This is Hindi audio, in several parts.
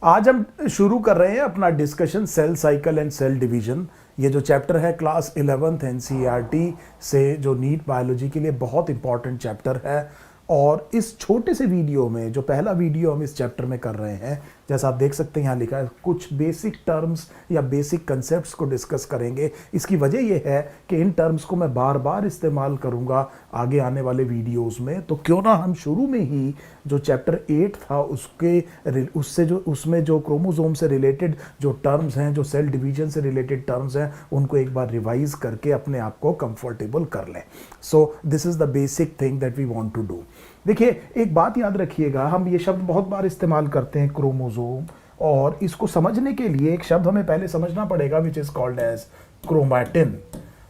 आज हम शुरू कर रहे हैं अपना discussion cell cycle and cell division. ये जो चैप्टर है क्लास 11th एनसीईआरटी से, जो नीट बायोलॉजी के लिए बहुत इंपॉर्टेंट चैप्टर है। और इस छोटे से वीडियो में, जो पहला वीडियो हम इस चैप्टर में कर रहे हैं, जैसा आप देख सकते हैं यहाँ लिखा है, कुछ बेसिक टर्म्स या बेसिक कंसेप्ट्स को डिस्कस करेंगे। इसकी वजह यह है कि इन टर्म्स को मैं बार बार इस्तेमाल करूँगा आगे आने वाले वीडियोस में। तो क्यों ना हम शुरू में ही जो चैप्टर 8 था उसमें जो क्रोमोसोम से रिलेटेड जो टर्म्स हैं, जो सेल डिवीजन से रिलेटेड टर्म्स हैं, उनको एक बार रिवाइज करके अपने आप को कंफर्टेबल कर लें। So this is the basic thing that we want to do. देखिए, एक बात याद रखिएगा, हम ये शब्द बहुत बार इस्तेमाल करते हैं क्रोमोसोम, और इसको समझने के लिए एक शब्द हमें पहले समझना पड़ेगा which is called as chromatin.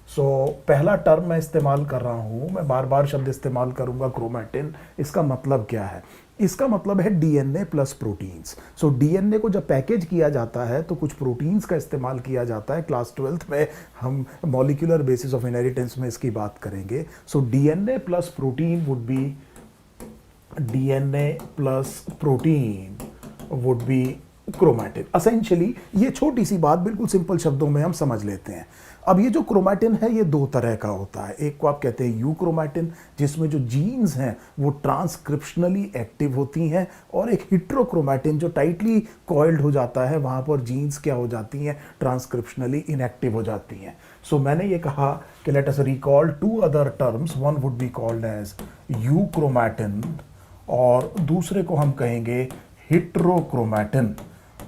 So पहला टर्म मैं इस्तेमाल कर रहा हूँ, मैं बार बार शब्द इस्तेमाल करूँगा क्रोमैटिन। इसका मतलब क्या है? इसका मतलब है DNA plus proteins. So DNA को जब पैकेज किया जाता है तो कुछ प्रोटीन्स का इस्तेमाल किया जाता है। क्लास 12th में हम मॉलिक्यूलर बेसिस ऑफ इनहेरिटेंस में इसकी बात करेंगे। So DNA plus protein would be chromatin. Essentially ये छोटी सी बात बिल्कुल सिंपल शब्दों में हम समझ लेते हैं। अब ये जो क्रोमैटिन है ये दो तरह का होता है। एक को आप कहते हैं यूक्रोमैटिन, जिसमें जो जीन्स हैं वो ट्रांसक्रिप्शनली एक्टिव होती हैं, और एक हेटेरोक्रोमैटिन जो टाइटली कॉइल्ड हो जाता है, वहाँ पर जीन्स क्या हो जाती हैं, ट्रांसक्रिप्शनली इनएक्टिव हो जाती हैं। सो मैंने ये कहा कि let us recall two other terms, one would be called as euchromatin और दूसरे को हम कहेंगे हेटेरोक्रोमैटिन।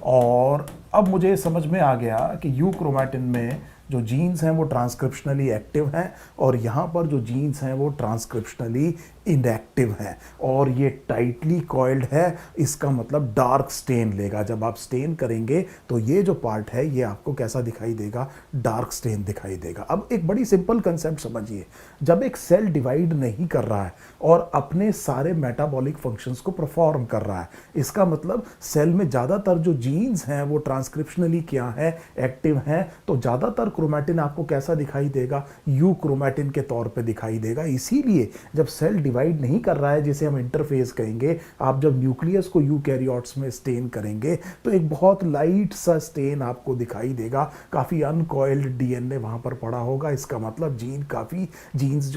और अब मुझे समझ में आ गया कि यूक्रोमैटिन में जो जीन्स हैं वो ट्रांसक्रिप्शनली एक्टिव हैं, और यहाँ पर जो जीन्स हैं वो ट्रांसक्रिप्शनली इनएक्टिव हैं, और ये टाइटली कॉइल्ड है। इसका मतलब डार्क स्टेन लेगा। जब आप स्टेन करेंगे तो ये जो पार्ट है ये आपको कैसा दिखाई देगा? डार्क स्टेन दिखाई देगा। अब एक बड़ी सिंपल कंसेप्ट समझिए, जब एक सेल डिवाइड नहीं कर रहा है और अपने सारे मेटाबॉलिक फंक्शंस को परफॉर्म कर रहा है, इसका मतलब सेल में ज़्यादातर जो जीन्स हैं वो ट्रांसक्रिप्शनली क्या है, एक्टिव हैं। तो ज़्यादातर क्रोमैटिन आपको कैसा दिखाई देगा? यूक्रोमैटिन के तौर पे दिखाई देगा। इसीलिए जब सेल डिवाइड नहीं कर रहा है, जिसे हम इंटरफेस कहेंगे, आप जब न्यूक्लियस को यूकैरियोट्स में स्टेन करेंगे तो एक बहुत लाइट सा स्टेन आपको दिखाई देगा। काफ़ी अनकॉइल्ड डीएनए वहाँ पर पड़ा होगा। इसका मतलब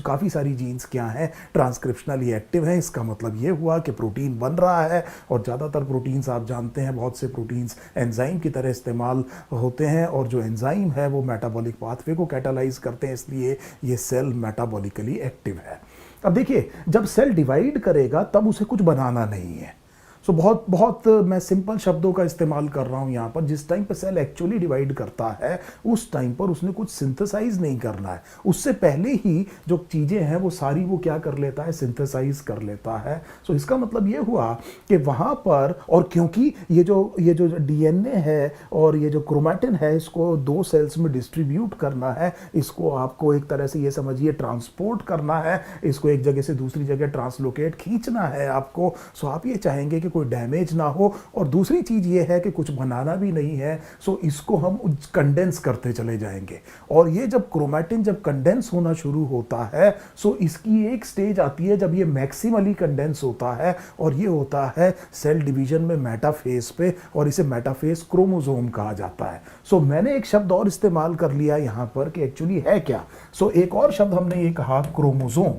काफ़ी सारी जीन्स क्या हैं, ट्रांसक्रिप्शनली एक्टिव हैं। इसका मतलब ये हुआ कि प्रोटीन बन रहा है, और ज़्यादातर प्रोटीन्स आप जानते हैं, बहुत से प्रोटीन्स एंजाइम की तरह इस्तेमाल होते हैं, और जो एंजाइम है वो मेटाबॉलिक पाथवे को कैटालाइज करते हैं, इसलिए ये सेल मेटाबॉलिकली एक्टिव है। अब देखिए, जब सेल डिवाइड करेगा तब उसे कुछ बनाना नहीं है। सो बहुत मैं सिंपल शब्दों का इस्तेमाल कर रहा हूँ यहाँ पर। जिस टाइम पर सेल एक्चुअली डिवाइड करता है उस टाइम पर उसने कुछ सिंथेसाइज नहीं करना है। उससे पहले ही जो चीज़ें हैं वो सारी वो क्या कर लेता है? सिंथेसाइज कर लेता है। सो इसका मतलब ये हुआ कि वहाँ पर, और क्योंकि ये जो डीएनए है और ये जो क्रोमैटिन है, इसको दो सेल्स में डिस्ट्रीब्यूट करना है, इसको आपको एक तरह से ये समझिए ट्रांसपोर्ट करना है, इसको एक जगह से दूसरी जगह ट्रांसलोकेट खींचना है आपको। सो आप ये चाहेंगे कि कोई डैमेज ना हो, और दूसरी चीज ये है कि कुछ बनाना भी नहीं है। सो इसको हम कंडेंस करते चले जाएंगे, और ये जब क्रोमैटिन जब कंडेंस होना शुरू होता है, सो इसकी एक स्टेज आती है जब ये मैक्सिमली कंडेंस होता है, और ये होता है सेल डिवीजन में मेटाफेज पे, और इसे मेटाफेज क्रोमोसोम कहा जाता है। सो मैंने एक शब्द और इस्तेमाल कर लिया यहां पर कि एक्चुअली है क्या। सो एक और शब्द हमने ये कहा क्रोमोसोम।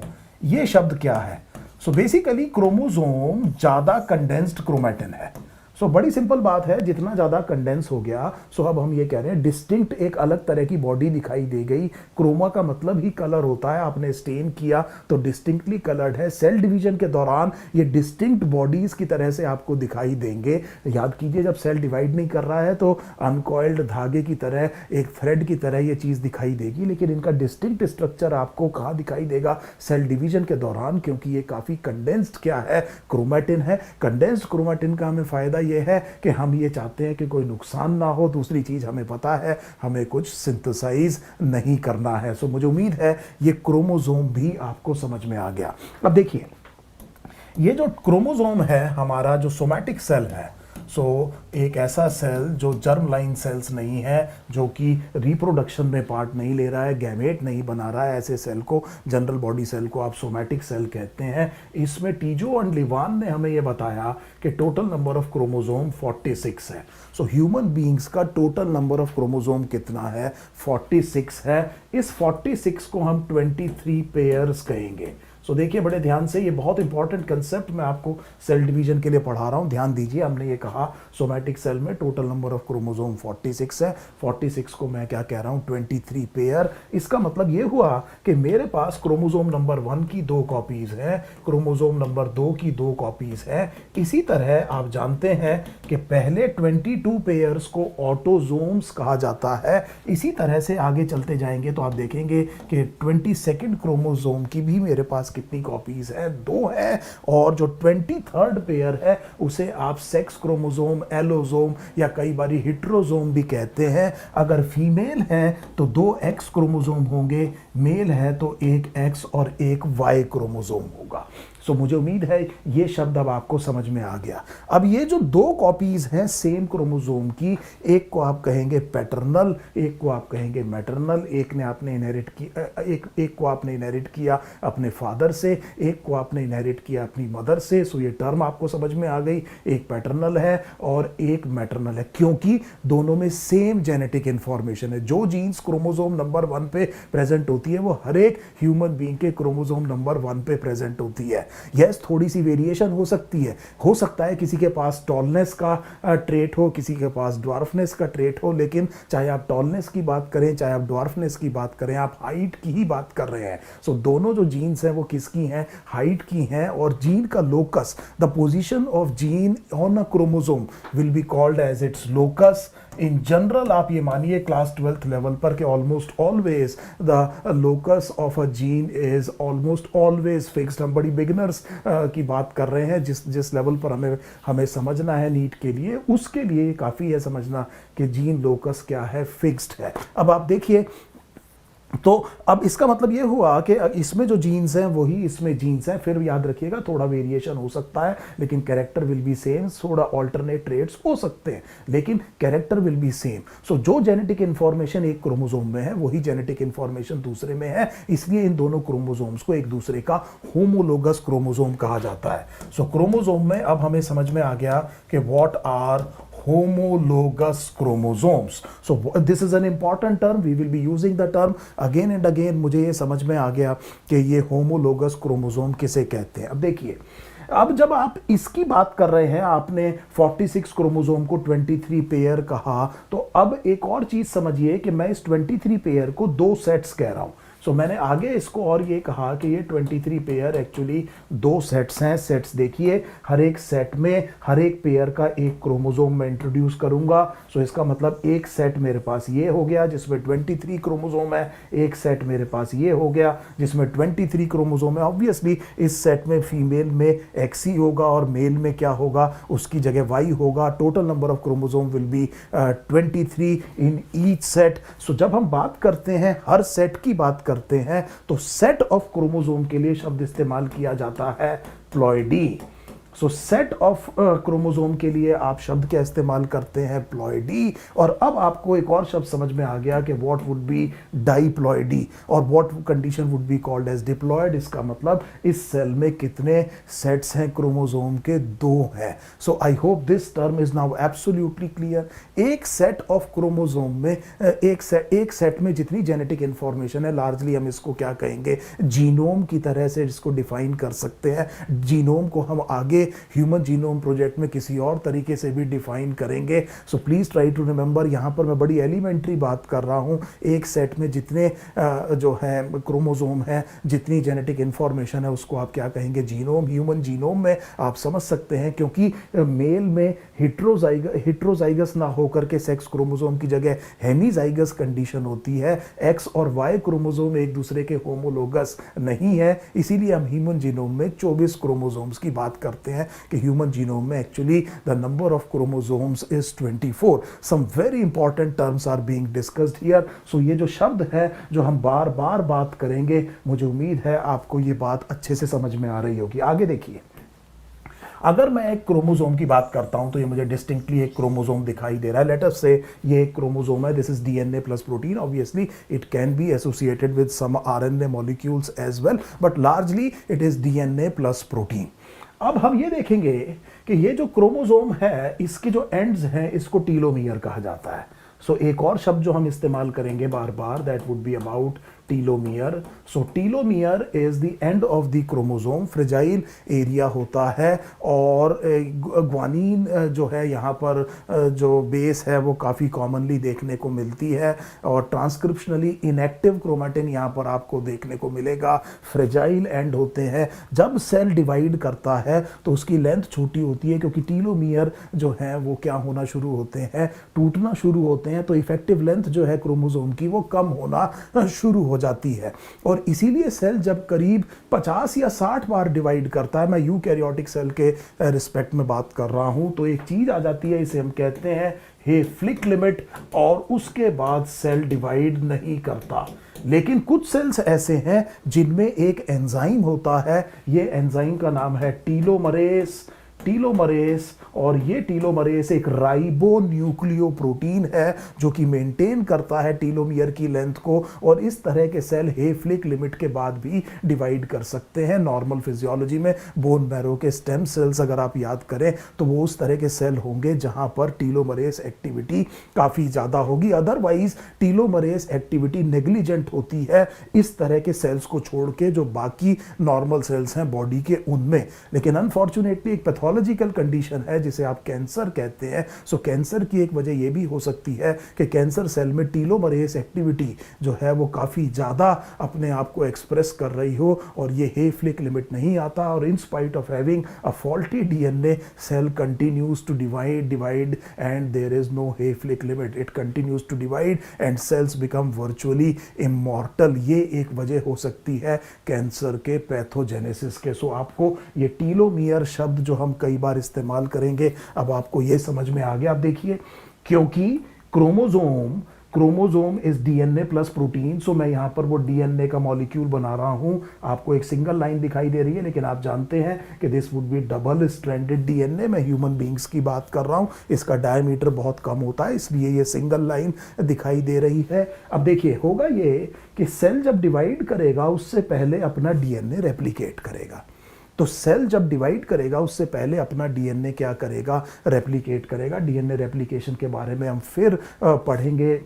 ये शब्द क्या है? सो बेसिकली क्रोमोसोम ज्यादा कंडेंस्ड क्रोमैटिन है। सो बड़ी सिंपल बात है, जितना ज़्यादा कंडेंस हो गया, सो अब हम ये कह रहे हैं डिस्टिंक्ट एक अलग तरह की बॉडी दिखाई दे गई। क्रोमा का मतलब ही कलर होता है, आपने स्टेन किया तो डिस्टिंक्टली कलर्ड है। सेल डिवीजन के दौरान ये डिस्टिंक्ट बॉडीज की तरह से आपको दिखाई देंगे। याद कीजिए, जब सेल डिवाइड नहीं कर रहा है तो अनकॉइल्ड धागे की तरह, एक थ्रेड की तरह ये चीज़ दिखाई देगी, लेकिन इनका डिस्टिंक्ट स्ट्रक्चर आपको कहाँ दिखाई देगा? सेल डिवीजन के दौरान, क्योंकि ये काफ़ी कंडेंस्ड क्या है? क्रोमैटिन है। कंडेंस्ड क्रोमैटिन का हमें फ़ायदा ये है कि हम ये चाहते हैं कि कोई नुकसान ना हो। दूसरी चीज हमें पता है, हमें कुछ सिंथेसाइज नहीं करना है। सो मुझे उम्मीद है ये क्रोमोसोम भी आपको समझ में आ गया। अब देखिए, ये जो क्रोमोसोम है हमारा, जो सोमैटिक सेल है, सो एक ऐसा सेल जो जर्म लाइन सेल्स नहीं है, जो कि रिप्रोडक्शन में पार्ट नहीं ले रहा है, गैमेट नहीं बना रहा है, ऐसे सेल को, जनरल बॉडी सेल को आप सोमैटिक सेल कहते हैं। इसमें टीजो एंड लिवान ने हमें यह बताया कि टोटल नंबर ऑफ क्रोमोसोम 46 है। सो ह्यूमन बीइंग्स का टोटल नंबर ऑफ क्रोमोसोम कितना है? 46 है। इस 46 को हम 23 पेयर्स कहेंगे। सो देखिए बड़े ध्यान से, ये बहुत इंपॉर्टेंट कंसेप्ट मैं आपको सेल डिवीजन के लिए पढ़ा रहा हूं, ध्यान दीजिए। हमने ये कहा सोमैटिक सेल में टोटल नंबर ऑफ क्रोमोसोम 46 है। 46 को मैं क्या कह रहा हूं? 23 पेयर। इसका मतलब ये हुआ कि मेरे पास क्रोमोसोम नंबर 1 की 2 कॉपीज हैं, क्रोमोसोम नंबर 2 की 2 कॉपीज हैं। इसी तरह आप जानते हैं कि पहले 22 पेयर्स को ऑटोसोम्स कहा जाता है। इसी तरह से आगे चलते जाएंगे तो आप देखेंगे कि 22nd क्रोमोसोम की भी मेरे पास कितनी कॉपीज है? 2 है। और जो 23rd पेयर है उसे आप सेक्स क्रोमोसोम, एलोसोम या कई बार हिट्रोसोम भी कहते हैं। अगर फीमेल है तो 2 एक्स क्रोमोसोम होंगे, मेल है तो 1 एक्स और 1 वाई क्रोमोसोम होगा। सो मुझे उम्मीद है ये शब्द अब आपको समझ में आ गया। अब ये जो 2 कॉपीज हैं सेम क्रोमोसोम की, एक को आप कहेंगे पैटर्नल, एक को आप कहेंगे मैटरनल। एक ने आपने इनहेरिट किया, एक को आपने इनहेरिट किया अपने फादर से, एक को आपने इनहेरिट किया अपनी मदर से। सो ये टर्म आपको समझ में आ गई, एक पैटर्नल है और एक मैटरनल है, क्योंकि दोनों में सेम जेनेटिक इंफॉर्मेशन है। जो जीन्स क्रोमोसोम नंबर 1 पे प्रेजेंट होती है वो हर एक ह्यूमन बीइंग के क्रोमोसोम नंबर 1 पे प्रेजेंट होती है। यस, थोड़ी सी वेरिएशन हो सकती है, हो सकता है किसी के पास टॉलनेस का ट्रेट हो, किसी के पास ड्वार्फनेस का ट्रेट हो, लेकिन चाहे आप टॉलनेस की बात करें, चाहे आप ड्वार्फनेस की बात करें, आप हाइट की ही बात कर रहे हैं। सो दोनों जो जीन्स हैं वो किसकी हैं? हाइट की हैं। और जीन का locus, the position of gene on a chromosome will be called as its locus. In general आप ये मानिए क्लास 12th लेवल पर कि almost always the locus of a gene is almost always fixed. हम बड़ी बिगिनर्स की बात कर रहे हैं, जिस लेवल पर हमें समझना है नीट के लिए, उसके लिए काफ़ी है समझना कि जीन लोकस क्या है, फिक्स्ड है। अब आप देखिए, तो अब इसका मतलब ये हुआ कि इसमें जो जीन्स हैं वही इसमें जीन्स हैं। फिर याद रखिएगा थोड़ा वेरिएशन हो सकता है, लेकिन कैरेक्टर विल बी सेम। थोड़ा ऑल्टरनेट ट्रेड्स हो सकते हैं, लेकिन कैरेक्टर विल बी सेम। सो जो जेनेटिक इंफॉर्मेशन एक क्रोमोसोम में है वही जेनेटिक इंफॉर्मेशन दूसरे में है, इसलिए इन दोनों क्रोमोसोम्स को एक दूसरे का होमोलोगस क्रोमोसोम कहा जाता है। सो क्रोमोसोम में अब हमें समझ में आ गया कि what are homologous chromosomes. So this is an important term, we will be using the term again and again. मुझे ये समझ में आ गया कि ये homologous chromosome किसे कहते हैं। अब देखिए, अब जब आप इसकी बात कर रहे हैं, आपने 46 क्रोमोसोम को 23 पेयर कहा, तो अब एक और चीज समझिए कि मैं इस 23 पेयर को 2 सेट्स कह रहा हूं। सो मैंने आगे इसको और ये कहा कि ये 23 पेयर एक्चुअली 2 सेट्स हैं। सेट्स देखिए, हर एक सेट में हर एक पेयर का एक क्रोमोसोम मैं इंट्रोड्यूस करूंगा। सो इसका मतलब एक सेट मेरे पास ये हो गया जिसमें 23 क्रोमोसोम है, एक सेट मेरे पास ये हो गया जिसमें 23 क्रोमोसोम है। ऑब्वियसली इस सेट में फीमेल में एक्स ही होगा और मेल में क्या होगा, उसकी जगह वाई होगा। Total number of chromosome will be 23 in each set. So जब हम बात करते हैं, हर सेट की बात करते हैं, तो सेट ऑफ क्रोमोसोम के लिए शब्द इस्तेमाल किया जाता है ploidy. So set of chromosome के लिए आप शब्द क्या इस्तेमाल करते हैं? प्लॉइडी। और अब आपको एक और शब्द समझ में आ गया कि व्हाट वुड बी डाइप्लॉइडी और what condition would be called as diploid. इसका मतलब इस सेल में कितने सेट्स हैं क्रोमोसोम के? 2 हैं। So I hope this term is now absolutely clear. एक सेट ऑफ क्रोमोसोम में एक सेट में जितनी जेनेटिक इंफॉर्मेशन है, लार्जली हम इसको क्या कहेंगे? जीनोम की तरह से इसको डिफाइन कर सकते हैं। जीनोम को हम आगे ह्यूमन जीनोम प्रोजेक्ट में किसी और तरीके से भी डिफाइन करेंगे। So please try to remember, यहां पर मैं बड़ी एलिमेंट्री बात कर रहा हूं। एक सेट में जितने जो है क्रोमोसोम है, जितनी जेनेटिक इंफॉर्मेशन है, उसको आप क्या कहेंगे? जीनोम। ह्यूमन जीनोम में आप समझ सकते हैं, क्योंकि मेल में हिट्रोजाइगस ना होकर के सेक्स क्रोमोसोम की जगह हेमीजाइगस कंडीशन होती है। एक्स और वाई क्रोमोसोम एक दूसरे के होमोलोगस नहीं है, इसीलिए हम ह्यूमन जीनोम में 24 क्रोमोसोम्स की बात करते हैं कि ह्यूमन जीनोम में actually the number of chromosomes is 24। Some very important terms are being discussed here. So ये जो शब्द है जो हम बार बार बात करेंगे, मुझे उम्मीद है आपको ये बात अच्छे से समझ में आ रही होगी। आगे देखिए, अगर मैं एक क्रोमोसोम की बात करता हूं तो ये मुझे डिस्टिंक्टली एक क्रोमोसोम दिखाई दे रहा है। लेट अस से ये एक क्रोमोसोम है, this is DNA plus protein. Obviously it can be associated with some RNA molecules as well, but largely it is DNA plus protein. अब हम ये देखेंगे कि ये जो क्रोमोसोम है इसके जो एंड्स हैं इसको टीलोमियर कहा जाता है। सो एक और शब्द जो हम इस्तेमाल करेंगे बार बार, that would be about telomere. So telomere is the end of the chromosome, fragile area होता है और ग्वानीन जो है यहाँ पर जो बेस है वो काफ़ी कॉमनली देखने को मिलती है और ट्रांसक्रिप्शनली इनएक्टिव क्रोमैटिन यहाँ पर आपको देखने को मिलेगा। फ्रेजाइल एंड होते हैं। जब सेल डिवाइड करता है तो उसकी लेंथ छोटी होती है क्योंकि टीलोमियर जो है वो क्या होना शुरू होते हैं, टूटना शुरू होते हैं, तो इफेक्टिव लेंथ जो है क्रोमोसोम की वो कम होना शुरू हो जाती है। और इसीलिए सेल जब करीब 50 या 60 बार डिवाइड करता है, मैं यूकैरियोटिक सेल के रिस्पेक्ट में बात कर रहा हूं, तो एक चीज आ जाती है, इसे हम कहते हैं हेफ्लिक लिमिट, और उसके बाद सेल डिवाइड नहीं करता। लेकिन कुछ सेल्स ऐसे हैं जिनमें एक एंजाइम होता है, ये एंजाइम का नाम है टीलोमरेस। और ये टीलोमरेस एक राइबोन्यूक्लियोप्रोटीन है जो कि मेंटेन करता है टीलोमियर की लेंथ को, और इस तरह के सेल हेफ्लिक लिमिट के बाद भी डिवाइड कर सकते हैं। नॉर्मल फिजियोलॉजी में बोन मैरो के स्टेम सेल्स अगर आप याद करें तो वो उस तरह के सेल होंगे जहां पर टीलोमरेस एक्टिविटी काफी ज्यादा होगी, अदरवाइज टीलोमरेस एक्टिविटी नेग्लिजेंट होती है इस तरह के सेल्स को छोड़ के जो बाकी नॉर्मल सेल्स हैं बॉडी के उनमें। लेकिन अनफॉर्चुनेटली एक पैथोलॉजिकल कंडीशन है जिसे आप कैंसर कहते हैं। सो कैंसर की एक वजह यह भी हो सकती है कि कैंसर सेल में टीलोमरेस एक्टिविटी जो है वो काफी ज्यादा अपने आप को एक्सप्रेस कर रही हो और ये हेफ्लिक लिमिट नहीं आता, और in spite of having a faulty DNA cell continues to divide and there is no Hayflick limit, it continues to divide and cells become virtually immortal. ये एक वजह हो सकती है कैंसर के पैथोजेनेसिस के। सो आपको ये टीलोमियर शब्द जो हम कई बार इस्तेमाल करेंगे, अब आपको ये समझ में आ गया। आप देखिए, क्योंकि chromosome is DNA plus protein, so मैं यहां पर वो डीएनए का मॉलिक्यूल बना रहा हूं। आपको एक सिंगल लाइन दिखाई दे रही है, लेकिन आप जानते हैं कि this would be double stranded DNA. मैं ह्यूमन बींग्स की बात कर रहा हूं, इसका डायमीटर बहुत कम होता है, इसलिए ये सिंगल लाइन दिखाई दे रही है। अब देखिए, होगा ये कि सेल जब डिवाइड करेगा उससे पहले अपना डीएनए रेप्लिकेट करेगा। तो सेल जब डिवाइड करेगा उससे पहले अपना डीएनए क्या करेगा, रेप्लिकेट करेगा। डीएनए रेप्लिकेशन के बारे में हम फिर पढ़ेंगे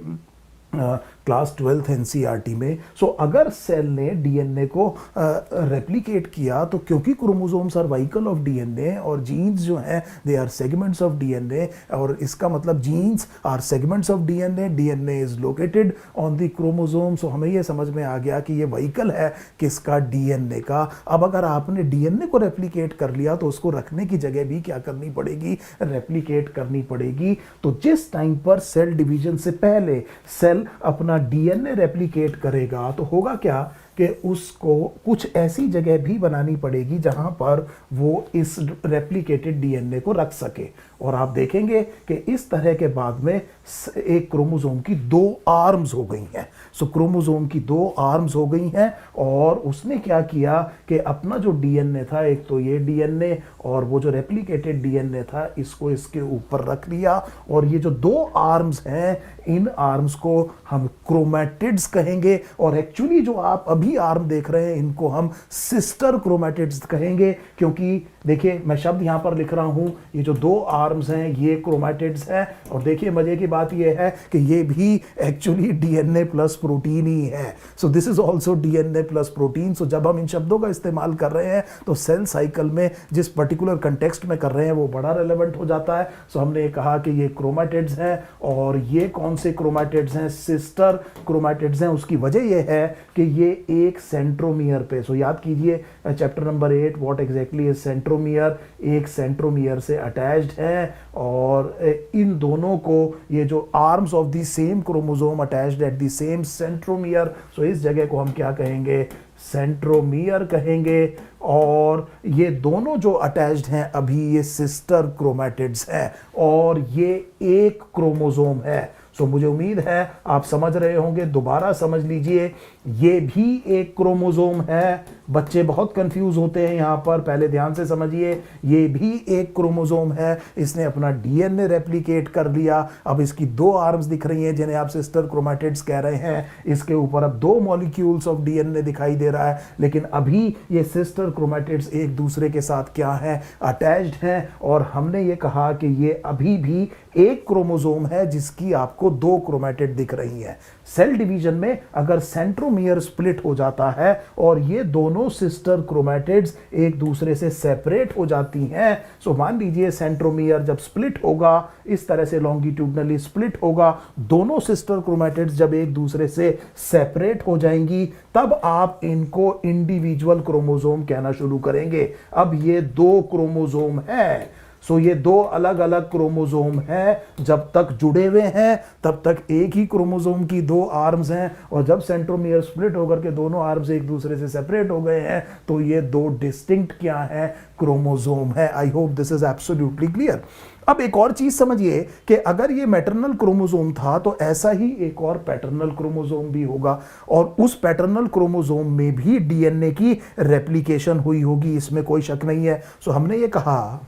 क्लास 12th एनसीईआरटी में। सो अगर सेल ने डीएनए को रेप्लिकेट किया तो क्योंकि chromosomes are vehicle of DNA और जीन्स जो हैं they are segments of DNA, और इसका मतलब genes are segments of DNA, DNA is located on the chromosome. So हमें ये समझ में आ गया कि ये व्हीकल है किसका, डीएनए का। अब अगर आपने डीएनए को रेप्लिकेट कर लिया तो उसको रखने की जगह भी क्या करनी पड़ेगी, रेप्लिकेट करनी पड़ेगी। तो जिस टाइम पर सेल डिवीजन से पहले सेल अपना डीएनए रेप्लिकेट करेगा तो होगा क्या कि उसको कुछ ऐसी जगह भी बनानी पड़ेगी जहां पर वो इस रेप्लिकेटेड डीएनए को रख सके। और आप देखेंगे कि इस तरह के बाद में एक क्रोमोसोम की 2 आर्म्स हो गई हैं। सो क्रोमोसोम की 2 आर्म्स हो गई हैं, और उसने क्या किया कि अपना जो डीएनए था, एक तो ये डीएनए और वो जो रेप्लिकेटेड डीएनए था, इसको इसके ऊपर रख लिया। और ये जो 2 आर्म्स हैं, इन आर्म्स को हम क्रोमैटिड्स कहेंगे, और एक्चुअली जो आप अभी आर्म देख रहे हैं इनको हम सिस्टर क्रोमैटिड्स कहेंगे। क्योंकि देखिए, मैं शब्द यहां पर लिख रहा हूं, ये जो 2 आर्म्स हैं ये क्रोमैटिड्स हैं। और देखिए, मजे की बात ये है कि ये भी एक्चुअली डीएनए प्लस प्रोटीन ही है। So this is also DNA plus protein. So जब हम इन शब्दों का इस्तेमाल कर रहे हैं तो सेल साइकिल में जिस पर्टिकुलर कंटेक्स्ट में कर रहे हैं वो बड़ा रेलेवेंट हो जाता है। सो हमने कहा कि ये क्रोमैटिड्स हैं, और ये कौन से क्रोमैटिड्स हैं, सिस्टर क्रोमैटिड्स हैं। उसकी वजह यह है कि ये एक सेंट्रोमियर पे, सो याद कीजिए chapter number 8 what exactly is centromere, एक सेंट्रोमियर से अटैच्ड है, और इन दोनों को ये जो arms of the same chromosome attached at the same centromere, so इस जगह को हम क्या कहेंगे, सेंट्रोमियर कहेंगे। और ये दोनों जो अटैच्ड हैं अभी, ये सिस्टर क्रोमैटिड्स हैं, और ये एक क्रोमोसोम है। सो मुझे उम्मीद है आप समझ रहे होंगे, दोबारा समझ लीजिए, ये भी एक क्रोमोसोम है। बच्चे बहुत कंफ्यूज होते हैं यहां पर, पहले ध्यान से समझिए, ये भी एक क्रोमोसोम है। इसने अपना डीएनए रेप्लिकेट कर लिया। अब इसकी दो आर्म्स दिख रही हैं जिन्हें आप सिस्टर क्रोमैटिड्स कह रहे हैं। इसके ऊपर अब दो मॉलिक्यूल्स ऑफ डीएनए दिखाई दे रहा है, लेकिन अभी ये सिस्टर क्रोमैटिड्स एक दूसरे के साथ क्या है, अटैच्ड हैं। और हमने ये कहा कि ये अभी भी एक क्रोमोसोम है जिसकी आपको दो क्रोमैटिड दिख रही है। सेल डिवीजन में अगर सेंट्रोमियर स्प्लिट हो जाता है और ये दोनों सिस्टर क्रोमैटिड्स एक दूसरे से सेपरेट हो जाती हैं, सो मान लीजिए सेंट्रोमियर जब स्प्लिट होगा, इस तरह से लॉन्गिट्यूडनली स्प्लिट होगा, दोनों सिस्टर क्रोमैटिड्स जब एक दूसरे से सेपरेट हो जाएंगी, तब आप इनको इंडिविजुअल क्रोमोसोम कहना शुरू करेंगे। अब ये दो क्रोमोसोम है, सो ये दो अलग अलग क्रोमोसोम हैं। जब तक जुड़े हुए हैं तब तक एक ही क्रोमोसोम की दो आर्म्स हैं, और जब सेंट्रोमियर स्प्लिट होकर के दोनों आर्म्स एक दूसरे से सेपरेट हो गए हैं तो ये दो डिस्टिंक्ट क्या है, क्रोमोसोम है। आई hope this is absolutely clear. अब एक और चीज समझिए कि अगर ये मैटरनल क्रोमोसोम था तो ऐसा ही एक और पैटर्नल क्रोमोसोम भी होगा, और उस पैटर्नल क्रोमोसोम में भी डीएनए की रेप्लिकेशन हुई होगी, इसमें कोई शक नहीं है। सो हमने ये कहा,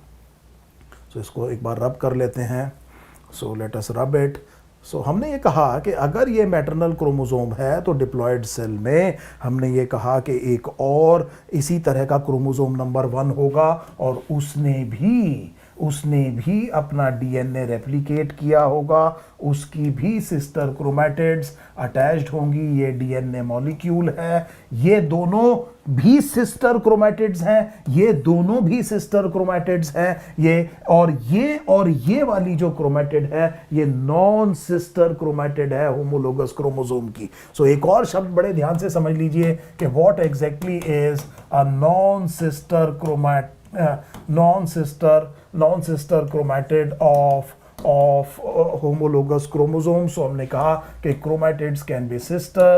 तो इसको एक बार रब कर लेते हैं। So let us rub it. सो हमने ये कहा कि अगर ये मैटरनल क्रोमोसोम है तो डिप्लॉयड सेल में हमने ये कहा कि एक और इसी तरह का क्रोमोसोम नंबर 1 होगा, और उसने भी अपना डीएनए रेप्लिकेट किया होगा, उसकी भी सिस्टर क्रोमैटिड्स अटैच्ड होंगी। ये डीएनए मॉलिक्यूल है, ये दोनों भी सिस्टर क्रोमैटिड्स हैं, ये दोनों भी सिस्टर क्रोमैटिड्स हैं। ये वाली जो क्रोमैटिड है ये नॉन सिस्टर क्रोमैटिड है होमोलोगस क्रोमोसोम की। सो एक और शब्द बड़े ध्यान से समझ लीजिए कि what exactly is a non sister chromatid of homologous chromosomes। So हमने कहा कि chromatids can be sister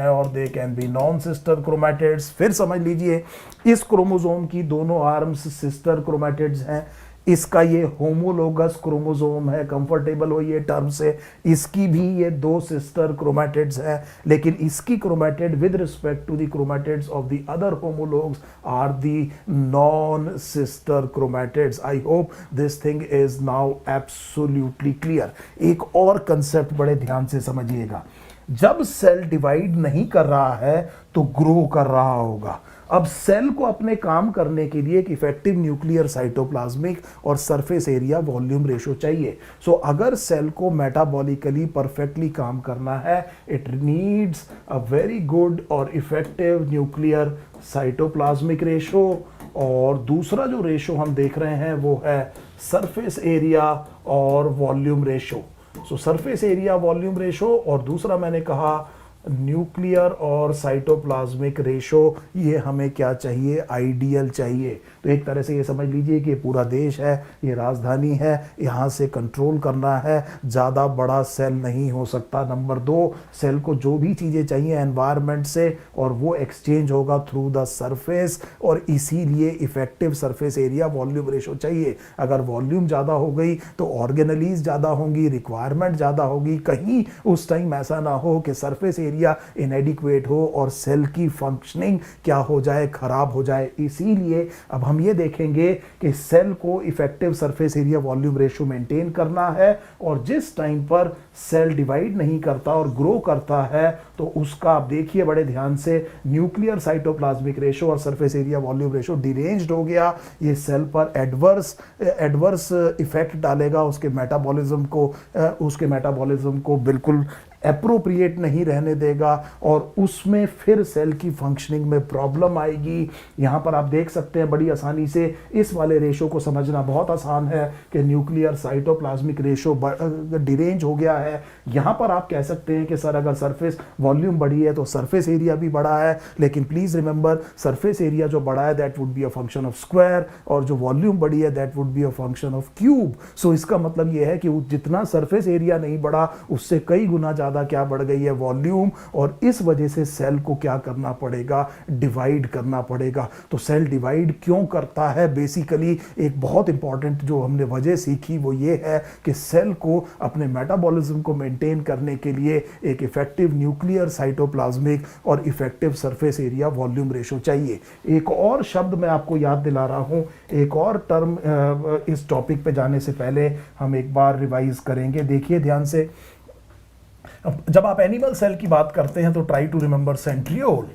और they can be non-sister chromatids। फिर समझ लीजिए, इस क्रोमोसोम की दोनों आर्म्स सिस्टर क्रोमैटिड्स हैं, इसका ये होमोलोगस क्रोमोसोम है, कंफर्टेबल हो ये टर्म से, इसकी भी ये दो सिस्टर क्रोमैटिड्स हैं, लेकिन इसकी chromatid with respect to the chromatids of the other homologs are the non sister chromatids. I hope this thing is now absolutely clear. एक और कंसेप्ट बड़े ध्यान से समझिएगा, जब सेल डिवाइड नहीं कर रहा है तो ग्रो कर रहा होगा। अब सेल को अपने काम करने के लिए एक इफेक्टिव न्यूक्लियर साइटोप्लाज्मिक और सरफेस एरिया वॉल्यूम रेशो चाहिए। सो अगर सेल को मेटाबॉलिकली परफेक्टली काम करना है, it needs a very good और इफेक्टिव न्यूक्लियर साइटोप्लाज्मिक रेशो। और दूसरा जो रेशो हम देख रहे हैं वो है सरफेस एरिया और वॉल्यूम रेशो। सो सरफेस एरिया वॉल्यूम रेशो, और दूसरा मैंने कहा न्यूक्लियर और साइटोप्लाज्मिक रेशो। ये हमें क्या चाहिए, आइडियल चाहिए। तो एक तरह से ये समझ लीजिए कि पूरा देश है, ये राजधानी है, यहाँ से कंट्रोल करना है, ज़्यादा बड़ा सेल नहीं हो सकता। नंबर 2, सेल को जो भी चीज़ें चाहिए एनवायरनमेंट से, और वो एक्सचेंज होगा थ्रू द सरफेस, और इसीलिए effective surface area volume ratio चाहिए। अगर वॉल्यूम ज़्यादा हो गई तो ऑर्गेनलीज ज़्यादा होंगी, रिक्वायरमेंट ज़्यादा होगी, कहीं उस टाइम ऐसा ना हो कि सरफेस एरिया इनएडिक्वेट हो और सेल की फंक्शनिंग क्या हो जाए, खराब हो जाए। इसीलिए अब हम ये देखेंगे कि सेल को effective surface area volume ratio maintain करना है, और जिस टाइम पर सेल डिवाइड नहीं करता और ग्रो करता है तो उसका आप देखिए बड़े ध्यान से, न्यूक्लियर साइटोप्लाज्मिक रेशो और surface area volume ratio deranged हो गया। ये सेल पर एडवर्स इफेक्ट डालेगा, उसके मेटाबॉलिज्म को बिल्कुल एप्रोप्रिएट नहीं रहने देगा, और उसमें फिर सेल की फंक्शनिंग में प्रॉब्लम आएगी। यहाँ पर आप देख सकते हैं बड़ी आसानी से, इस वाले रेशो को समझना बहुत आसान है कि न्यूक्लियर साइटोप्लाज्मिक रेशो डिरेंज हो गया है। यहाँ पर आप कह सकते हैं कि सर अगर सरफेस वॉल्यूम बढ़ी है तो सरफेस एरिया भी बढ़ा है, लेकिन प्लीज रिमेंबर सरफेस एरिया जो बढ़ा है that would be a function of square, और जो वॉल्यूम बढ़ी है that would be a function of cube. So इसका मतलब यह है कि जितना सरफेस एरिया नहीं बढ़ा उससे कई गुना ज़्यादा ज़्यादा क्या बढ़ गई है, वॉल्यूम, और इस वजह से सेल को क्या करना पड़ेगा, डिवाइड करना पड़ेगा। तो सेल डिवाइड क्यों करता है, बेसिकली एक बहुत इंपॉर्टेंट जो हमने वजह सीखी वो ये है कि सेल को अपने मेटाबॉलिज्म को मेंटेन करने के लिए एक इफेक्टिव न्यूक्लियर, साइटोप्लाज्मिक और effective surface area volume ratio चाहिए। एक और शब्द मैं आपको याद दिला रहा हूं, एक और टर्म इस टॉपिक पे जाने से पहले हम एक बार रिवाइज करेंगे। देखिए ध्यान से, जब आप एनिमल सेल की बात करते हैं तो try to remember centriole.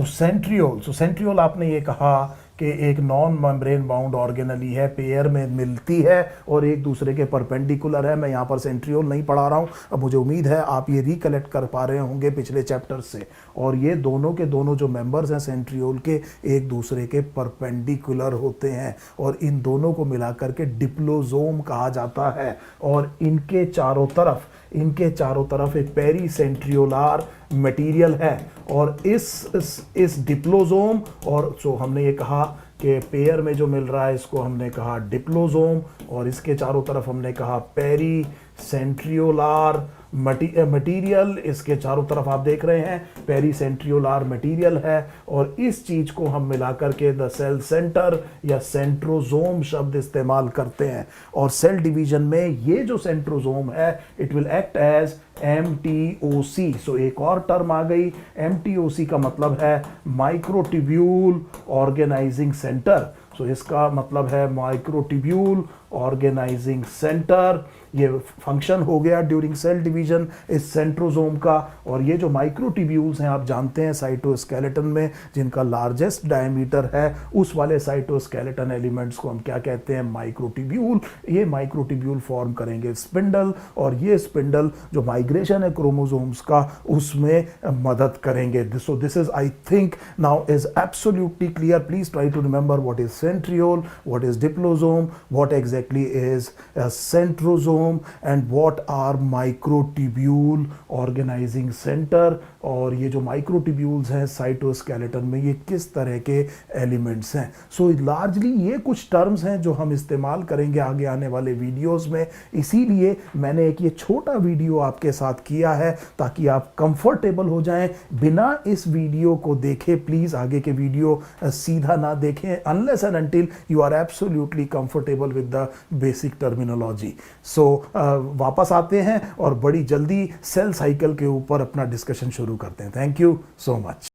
Centriole आपने ये कहा कि एक नॉन मेम्ब्रेन बाउंड ऑर्गेनली है, पेयर में मिलती है और एक दूसरे के परपेंडिकुलर है। मैं यहाँ पर सेंट्रियोल नहीं पढ़ा रहा हूँ, अब मुझे उम्मीद है आप ये रिकलेक्ट कर पा रहे होंगे पिछले चैप्टर से। और ये दोनों के दोनों जो मेंबर्स हैं सेंट्रियोल के, एक दूसरे के परपेंडिकुलर होते हैं और इन दोनों को मिलाकर के डिप्लोजोम कहा जाता है। और इनके चारों तरफ एक पेरी सेंट्रियोलार मटेरियल है। और इस डिप्लोजोम, और जो हमने ये कहा कि पेयर में जो मिल रहा है इसको हमने कहा डिप्लोजोम, और इसके चारों तरफ हमने कहा पेरी सेंट्रियोलार मटेरियल। इसके चारों तरफ आप देख रहे हैं पेरी सेंट्रियोलार मटेरियल है। और इस चीज को हम मिलाकर के द सेल सेंटर या सेंट्रोजोम शब्द इस्तेमाल करते हैं। और सेल डिवीजन में ये जो सेंट्रोजोम है it will act as MTOC। सो एक और टर्म आ गई, MTOC का मतलब है माइक्रोट्यूब्यूल ऑर्गेनाइजिंग सेंटर। सो इसका मतलब है माइक्रोट्यूब्यूल ऑर्गेनाइजिंग सेंटर। ये फंक्शन हो गया ड्यूरिंग सेल डिवीजन इस सेंट्रोजोम का। और ये जो माइक्रोट्यूब्यूल्स हैं आप जानते हैं साइटोस्केलेटन में जिनका लार्जेस्ट डायमीटर है, उस वाले साइटोस्केलेटन एलिमेंट्स को हम क्या कहते हैं, माइक्रोट्यूब्यूल। ये माइक्रोट्यूब्यूल फॉर्म करेंगे स्पिंडल, और ये स्पिंडल जो माइग्रेशन है क्रोमोसोम्स का उसमें मदद करेंगे। So this is, I think now is absolutely clear. Please try to remember what is centriole, what is diplosome, what exactly is centrosome, and what are microtubule organizing center। और ये जो माइक्रोट्यूब्यूल्स हैं साइटोस्केलेटन में ये किस तरह के एलिमेंट्स हैं। सो लार्जली ये कुछ टर्म्स हैं जो हम इस्तेमाल करेंगे आगे आने वाले वीडियोस में। इसीलिए मैंने एक ये छोटा वीडियो आपके साथ किया है ताकि आप कंफर्टेबल हो जाएं। बिना इस वीडियो को देखे प्लीज आगे के वीडियो सीधा ना देखें, unless and until you are absolutely comfortable with the basic terminology. So वापस आते हैं और बड़ी जल्दी सेल साइकिल के ऊपर अपना डिस्कशन शुरू करते हैं। Thank you so much.